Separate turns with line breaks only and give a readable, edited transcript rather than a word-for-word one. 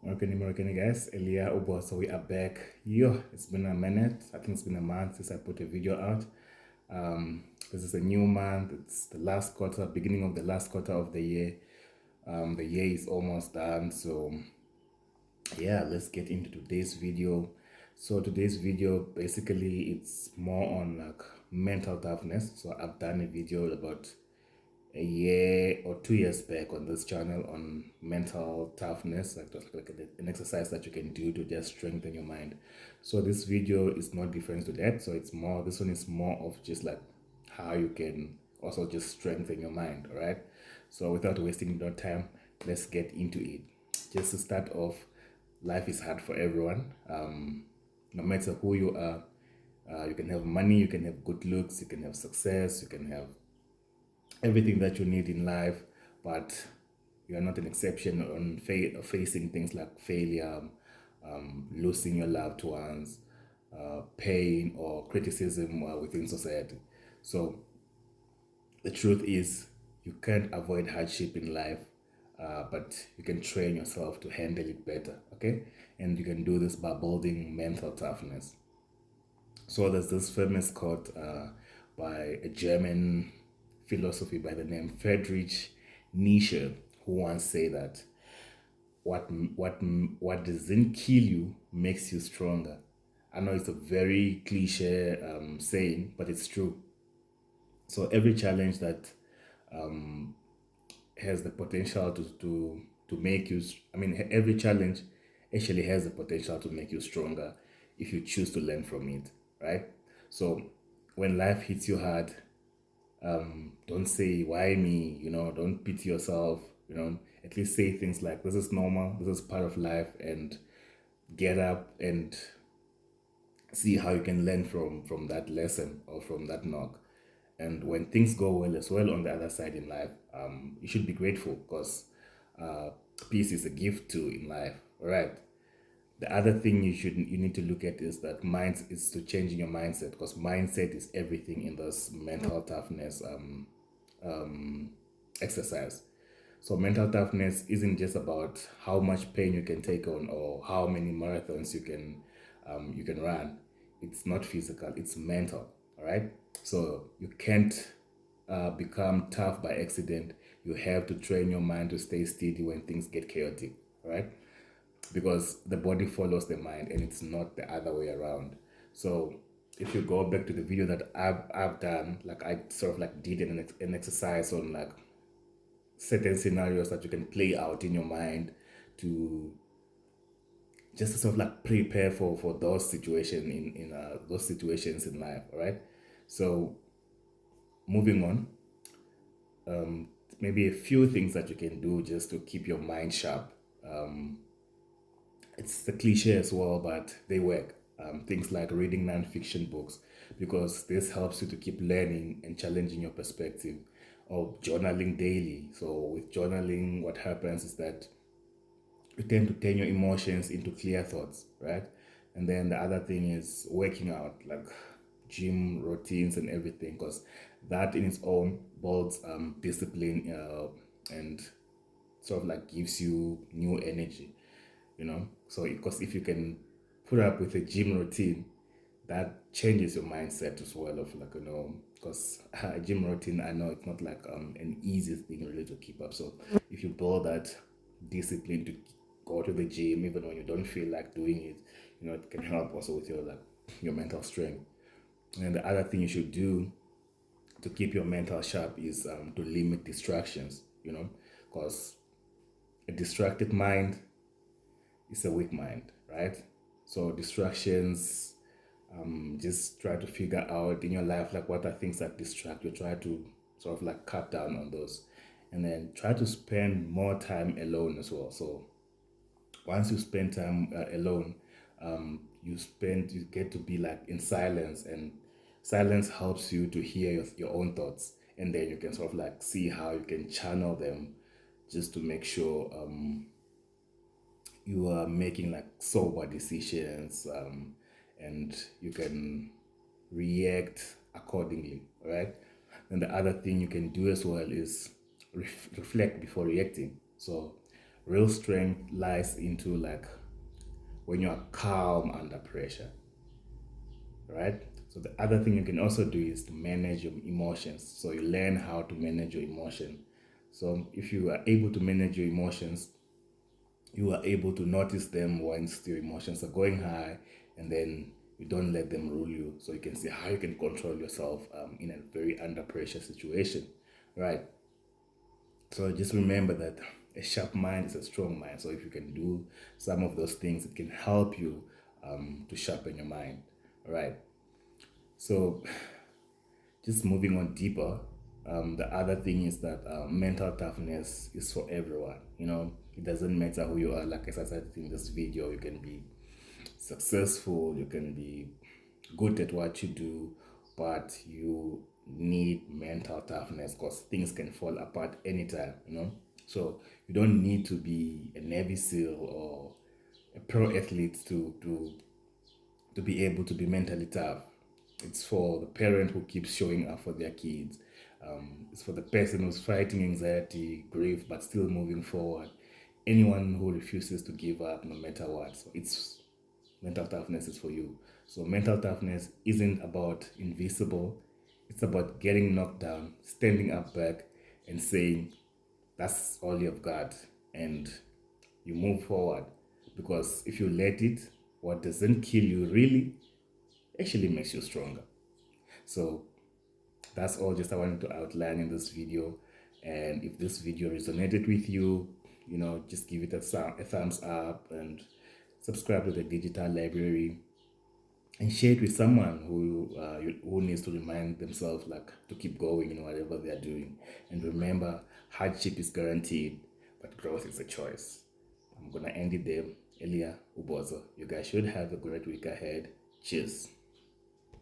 Morgan, guys. Elia Ubo, so we are back. Yo, it's been a minute. I think it's been a month since I put a video out. This is a new month. It's the last quarter, beginning of the last quarter of the year. The year is almost done. So yeah, let's get into today's video. So today's video, basically, it's more on like mental toughness. So I've done a video about a year or 2 years back on this channel on mental toughness, like an exercise that you can do to just strengthen your mind. So this video is not different to that. So this one is more of just like how you can also just strengthen your mind, all right? So without wasting no time, let's get into it. Just to start off, life is hard for everyone. No matter who you are, you can have money, you can have good looks, you can have success, you can have everything that you need in life, but you are not an exception on facing things like failure, losing your loved ones, pain or criticism within society. So the truth is, you can't avoid hardship in life, but you can train yourself to handle it better, okay? And you can do this by building mental toughness. So there's this famous quote by a German philosopher by the name Friedrich Nietzsche, who once said that what doesn't kill you makes you stronger. I know it's a very cliche saying, but it's true. So every challenge that has the potential to make you, every challenge actually has the potential to make you stronger if you choose to learn from it, right? So when life hits you hard, don't say, why me? Don't pity yourself, at least say things like, this is normal, this is part of life, and get up and see how you can learn from that lesson or from that knock. And when things go well as well on the other side in life, you should be grateful because peace is a gift too in life, all right? The other thing you need to look at is that is to changing your mindset, because mindset is everything in this mental toughness exercise. So mental toughness isn't just about how much pain you can take on or how many marathons you can run. It's not physical, it's mental, all right? So you can't become tough by accident. You have to train your mind to stay steady when things get chaotic, all right? Because the body follows the mind and it's not the other way around. So if you go back to the video that I've done, like I sort of like did an exercise on like certain scenarios that you can play out in your mind to just to sort of like prepare for those situations in those situations in life, all right? So moving on, maybe a few things that you can do just to keep your mind sharp. It's the cliche as well, but they work. Things like reading non-fiction books, because this helps you to keep learning and challenging your perspective, or journaling daily. So with journaling, what happens is that you tend to turn your emotions into clear thoughts, right? And then the other thing is working out, like gym routines and everything, because that in its own builds discipline and sort of like gives you new energy, So because if you can put up with a gym routine, that changes your mindset as well of like, because a gym routine, I know it's not like an easy thing really to keep up. So if you build that discipline to go to the gym even when you don't feel like doing it, it can help also with your mental strength. And the other thing you should do to keep your mental sharp is to limit distractions, because a distracted mind is a weak mind, right? So distractions, just try to figure out in your life, like what are things that distract you. Try to sort of like cut down on those, and then try to spend more time alone as well. So once you spend time alone, you get to be like in silence, and silence helps you to hear your own thoughts, and then you can sort of like see how you can channel them just to make sure you are making like sober decisions, and you can react accordingly, right? And the other thing you can do as well is reflect before reacting. So Real strength lies into like when you are calm under pressure, right? So the other thing you can also do is to manage your emotions. So you learn how to manage your emotion. So if you are able to manage your emotions, you are able to notice them once your emotions are going high, and then you don't let them rule you. So you can see how you can control yourself in a very under pressure situation, right? So just remember that a sharp mind is a strong mind. So if you can do some of those things, it can help you to sharpen your mind, right? So just moving on deeper, the other thing is that mental toughness is for everyone. You know, it doesn't matter who you are. Like as I said in this video, you can be successful, you can be good at what you do, but you need mental toughness because things can fall apart anytime, you know. So you don't need to be a Navy SEAL or a pro athlete to be able to be mentally tough. It's for the parent who keeps showing up for their kids. It's for the person who's fighting anxiety, grief, but still moving forward. Anyone who refuses to give up no matter what. So it's mental toughness is for you. So mental toughness isn't about invisible. It's about getting knocked down, standing up back, and saying, that's all you've got. And you move forward. Because if you let it, what doesn't kill you really actually makes you stronger. So that's all just I wanted to outline in this video. And if this video resonated with you, you know, just give it a thumbs up and subscribe to the digital library and share it with someone who needs to remind themselves like to keep going in whatever they are doing. And remember, hardship is guaranteed, but growth is a choice. I'm gonna end it there. Elia Ubozo. You guys should have a great week ahead. Cheers.